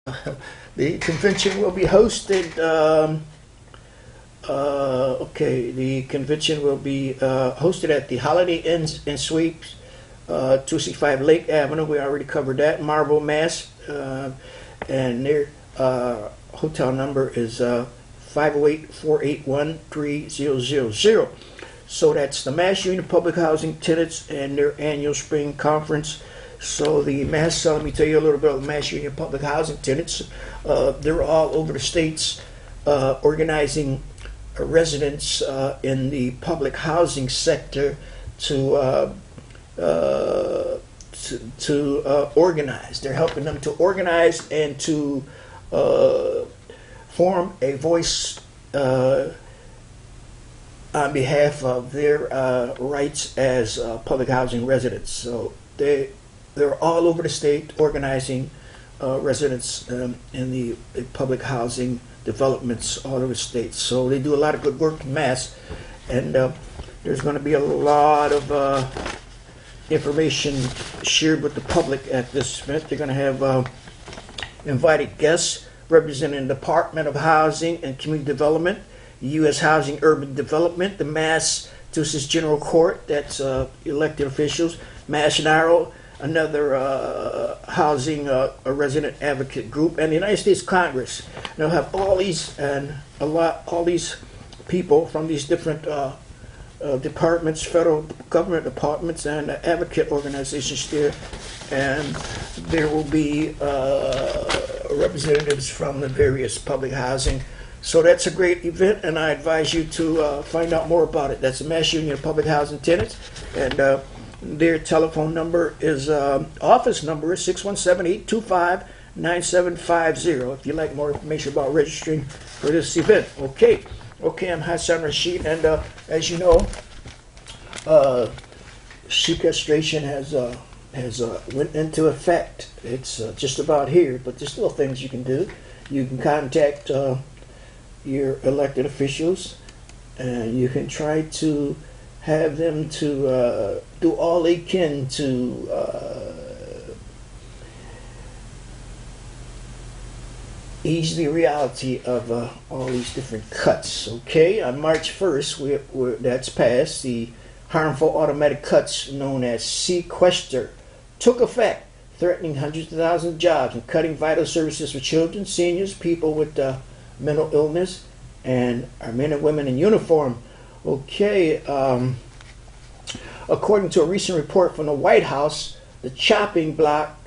The convention will be hosted. The convention will be hosted at the Holiday Inn and Suites, 265 Lake Avenue. We already covered that. Marble, Mass. And their hotel number is 508-481-3000. So that's the Mass Union Public Housing Tenants and their annual spring conference. So the Mass, let me tell you a little bit about the Mass Union Public Housing Tenants. They're all over the states organizing residents in the public housing sector to organize. They're helping them to organize and to form a voice on behalf of their rights as public housing residents. So they're all over the state organizing residents in the public housing developments all over the state. So they do a lot of good work in Mass, and there's going to be a lot of information shared with the public at this event. They're going to have invited guests representing the Department of Housing and Community Development, U.S. Housing Urban Development, the Massachusetts General Court, that's elected officials, Mashnaro, another housing resident advocate group, and the United States Congress. They'll have all these all these people from these different departments, federal government departments, and advocate organizations there, and there will be representatives from the various public housing. So that's a great event, and I advise you to find out more about it. That's the Mass Union Public Housing Tenants, and their telephone number is, office number is 617-825-9750 if you'd like more information about registering for this event. Okay, I'm Hasson Rashid, and as you know, sequestration has went into effect. It's just about here, but there's still things you can do. You can contact your elected officials, and you can try to have them to do all they can to ease the reality of all these different cuts. Okay, on March 1st, that's passed, the harmful automatic cuts known as sequester took effect, threatening hundreds of thousands of jobs and cutting vital services for children, seniors, people with mental illness, and our men and women in uniform. Okay, according to a recent report from the White House, the chopping block,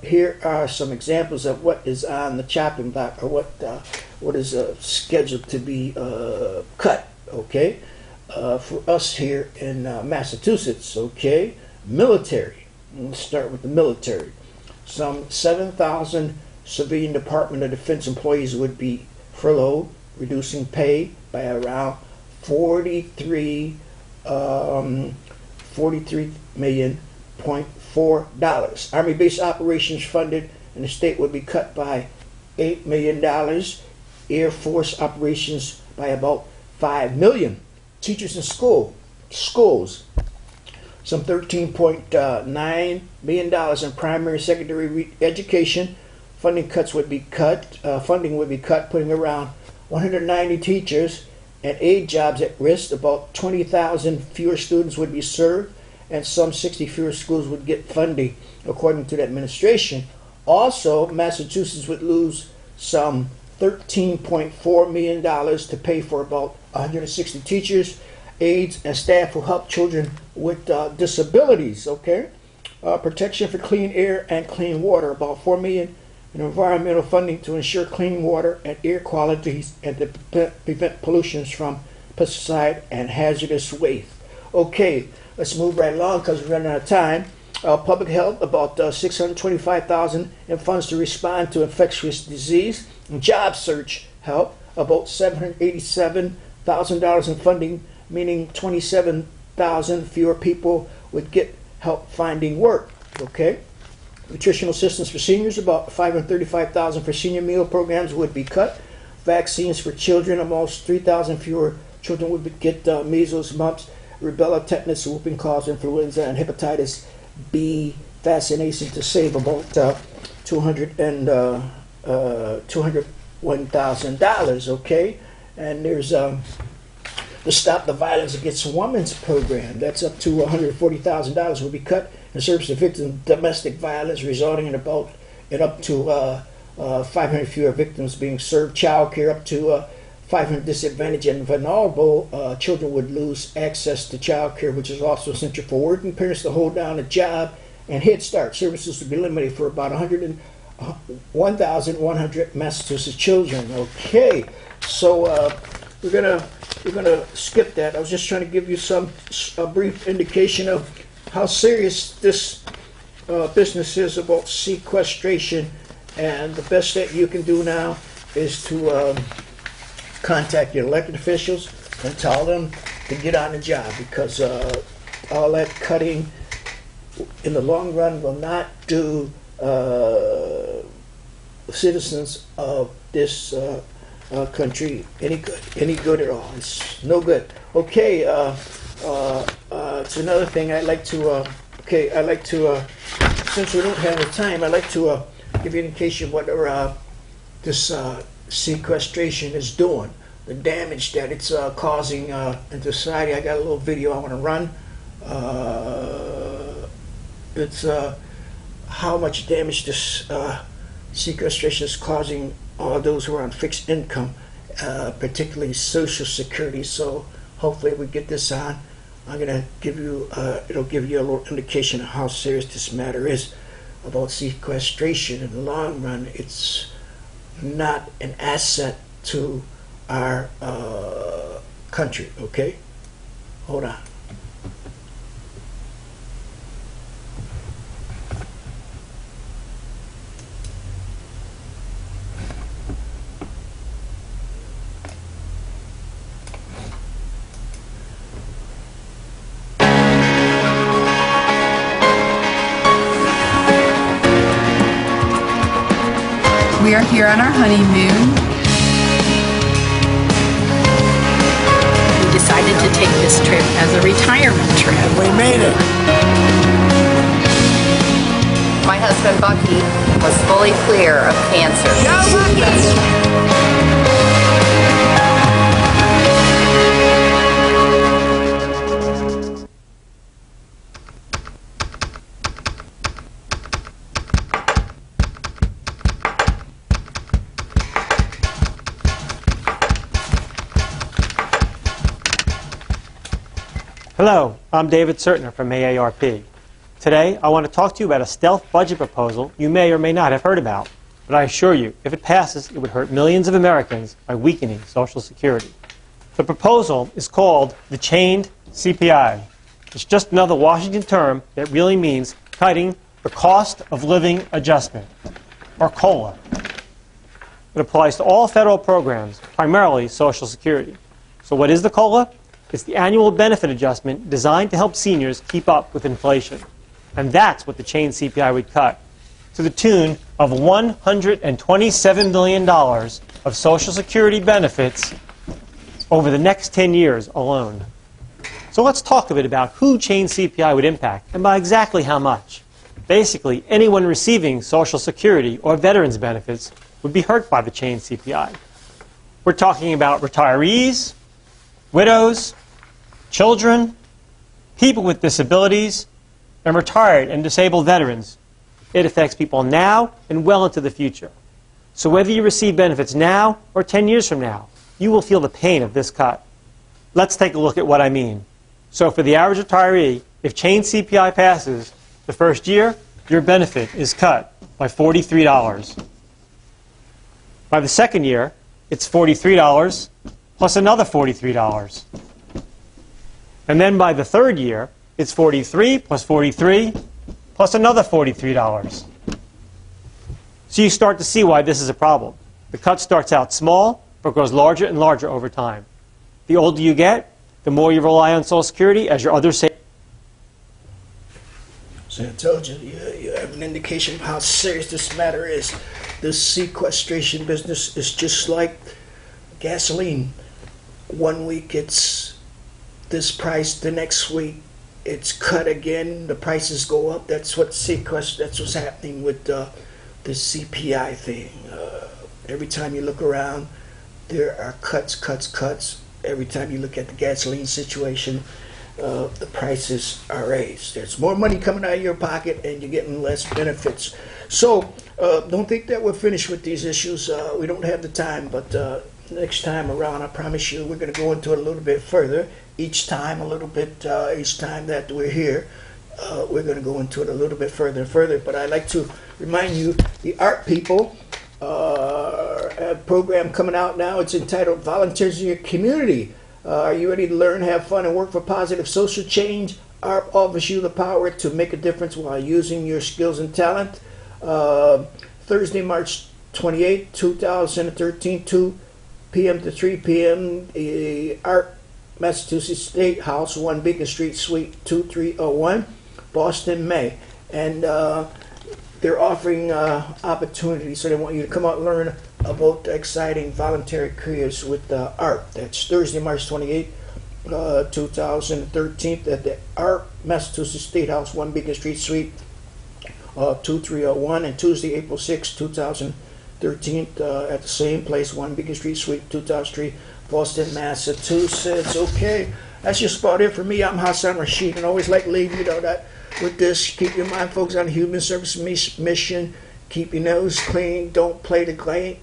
here are some examples of what is on the chopping block, or what is scheduled to be cut, okay, for us here in Massachusetts. Okay, military. Let's start with the military. Some 7,000 civilian Department of Defense employees would be furloughed, reducing pay by around $43 million.4. Army-based operations funded in the state would be cut by $8 million. Air Force operations by about $5 million. Teachers in schools, some $13.9 million in primary and secondary education. Funding would be cut, putting around 190 teachers and aid jobs at risk. About 20,000 fewer students would be served, and some 60 fewer schools would get funding, according to the administration. Also, Massachusetts would lose some $13.4 million to pay for about 160 teachers, aides, and staff who help children with disabilities. Okay, protection for clean air and clean water, about $4 million in environmental funding to ensure clean water and air qualities and to prevent pollutions from pesticide and hazardous waste. Okay, let's move right along because we're running out of time. Public health, about $625,000 in funds to respond to infectious disease. And job search help, about $787,000 in funding, meaning 27,000 fewer people would get help finding work. Okay. Nutritional assistance for seniors, about $535,000 for senior meal programs would be cut. Vaccines for children, almost 3,000 fewer children would get measles, mumps, rubella, tetanus, whooping cough, influenza, and hepatitis B vaccination to save about $201,000. Okay, and there's the Stop the Violence Against Women's program. That's up to $140,000 will be cut in service to victims of domestic violence, resulting in up to 500 fewer victims being served. Child care up to 500 disadvantaged and vulnerable children would lose access to child care, which is also essential for working parents to hold down a job. And Head Start services to be limited for about 1,100 Massachusetts children. Okay, so we're gonna skip that. I was just trying to give you a brief indication of how serious this business is about sequestration, and the best that you can do now is to contact your elected officials and tell them to get on the job, because all that cutting in the long run will not do citizens of this country any good at all. It's no good. Okay, it's another thing I'd like to. Since we don't have the time, I'd like to give you an indication of what this sequestration is doing, the damage that it's causing in society. I got a little video I want to run. It's how much damage this sequestration is causing all those who are on fixed income, particularly Social Security. So hopefully we get this on. I'm going to give you, it'll give you a little indication of how serious this matter is about sequestration. In the long run, it's not an asset to our country, okay? Hold on. We are here on our honeymoon. We decided to take this trip as a retirement trip. We made it. My husband Bucky was fully clear of cancer. Hello, I'm David Sertner from AARP. Today, I want to talk to you about a stealth budget proposal you may or may not have heard about. But I assure you, if it passes, it would hurt millions of Americans by weakening Social Security. The proposal is called the Chained CPI. It's just another Washington term that really means cutting the cost of living adjustment, or COLA. It applies to all federal programs, primarily Social Security. So what is the COLA? It's the annual benefit adjustment designed to help seniors keep up with inflation. And that's what the Chained CPI would cut, to the tune of $127 million of Social Security benefits over the next 10 years alone. So let's talk a bit about who Chained CPI would impact and by exactly how much. Basically, anyone receiving Social Security or veterans benefits would be hurt by the Chained CPI. We're talking about retirees, widows, children, people with disabilities, and retired and disabled veterans. It affects people now and well into the future. So whether you receive benefits now or 10 years from now, you will feel the pain of this cut. Let's take a look at what I mean. So for the average retiree, if Chained CPI passes, the first year, your benefit is cut by $43. By the second year, it's $43 plus another $43. And then by the third year, it's 43 plus 43 plus another $43. So you start to see why this is a problem. The cut starts out small, but grows larger and larger over time. The older you get, the more you rely on Social Security as your other savings. So I told you, you have an indication of how serious this matter is. This sequestration business is just like gasoline. One week it's this price, the next week it's cut again, the prices go up. That's what that's what's happening with this CPI thing. Every time you look around, there are cuts. Every time you look at the gasoline situation, the prices are raised. There's more money coming out of your pocket and you're getting less benefits. So don't think that we're finished with these issues. We don't have the time, but next time around, I promise you, we're going to go into it a little bit further. Each time that we're here, we're going to go into it a little bit further and further. But I'd like to remind you, the art people, a program coming out now. It's entitled Volunteers in Your Community. Are you ready to learn, have fun, and work for positive social change? Art offers you the power to make a difference while using your skills and talent. Thursday, March 28, 2013, 2 p.m. to 3 p.m. Art, Massachusetts State House, 1 Beacon Street, Suite 2301, Boston, May. And they're offering opportunities, so they want you to come out and learn about exciting voluntary careers with art. That's Thursday, March 28, 2013 at the Art, Massachusetts State House, 1 Beacon Street, Suite 2301, and Tuesday, April 6, 2013 at the same place, 1 Beacon Street, Suite 2003, Boston, Massachusetts. Okay, that's just about it for me. I'm Hasson Rashid, and always like to leave you know that with this. Keep your mind focused on the human service mission. Keep your nose clean. Don't play the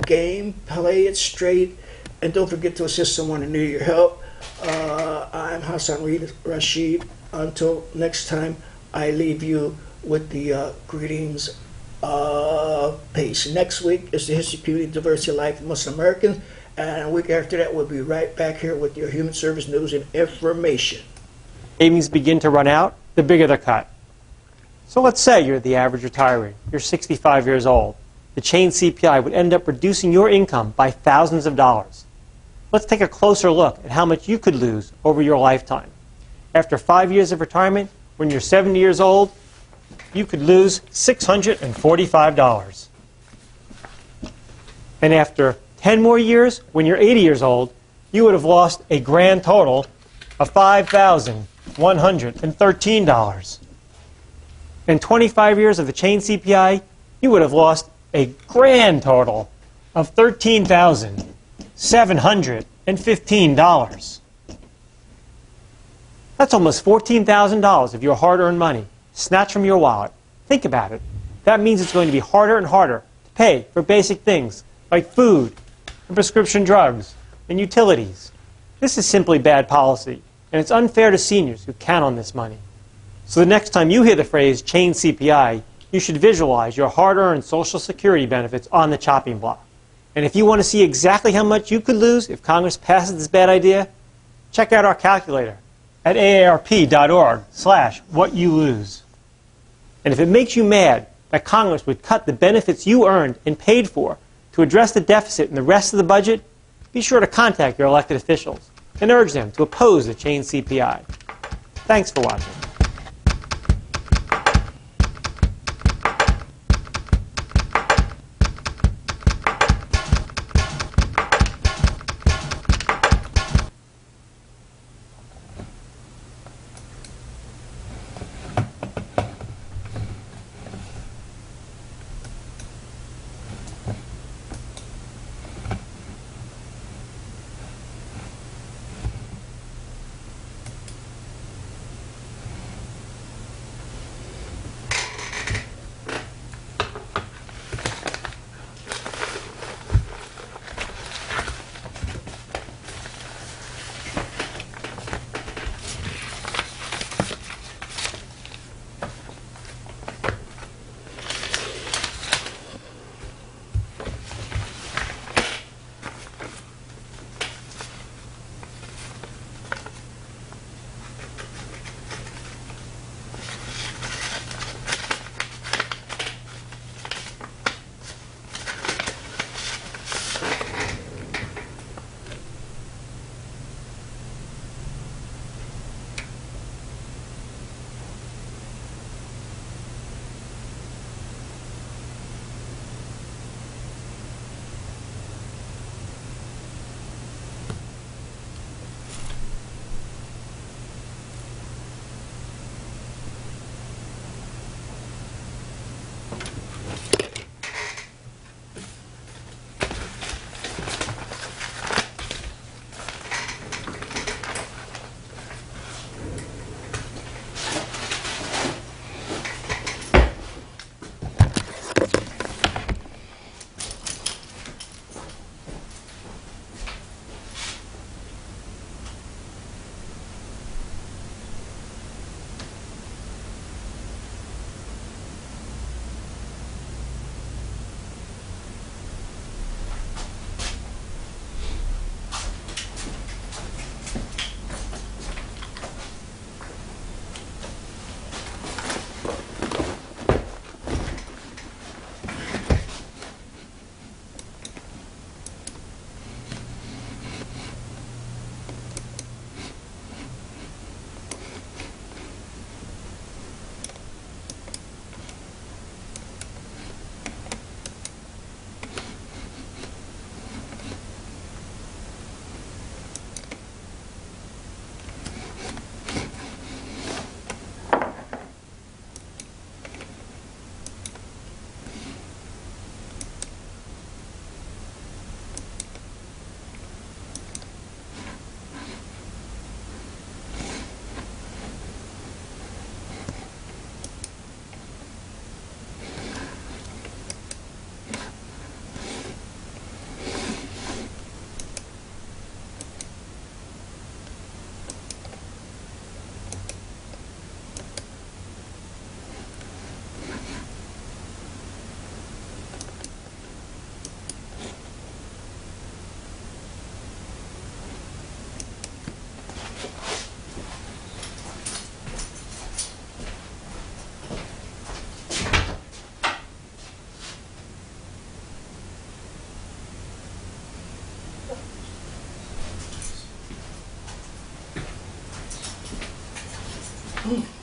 game. Play it straight. And don't forget to assist someone in need of your help. I'm Hasson Rashid. Until next time, I leave you with the greetings of peace. Next week is the History, Community, Diversity, Life of Muslim Americans. And a week after that, we'll be right back here with your human service news and information. Savings begin to run out, the bigger the cut. So let's say you're the average retiree. You're 65 years old. The chain CPI would end up reducing your income by thousands of dollars. Let's take a closer look at how much you could lose over your lifetime. After 5 years of retirement, when you're 70 years old, you could lose $645. And after 10 more years, when you're 80 years old, you would have lost a grand total of $5,113. In 25 years of the chain CPI, you would have lost a grand total of $13,715. That's almost $14,000 of your hard-earned money snatched from your wallet. Think about it. That means it's going to be harder and harder to pay for basic things like food and prescription drugs and utilities. This is simply bad policy, and it's unfair to seniors who count on this money. So the next time you hear the phrase chain CPI, you should visualize your hard-earned Social Security benefits on the chopping block. And if you want to see exactly how much you could lose if Congress passes this bad idea, check out our calculator at aarp.org/whatyoulose. And if it makes you mad that Congress would cut the benefits you earned and paid for to address the deficit in the rest of the budget, be sure to contact your elected officials and urge them to oppose the chain CPI. Thanks for watching. Hmm.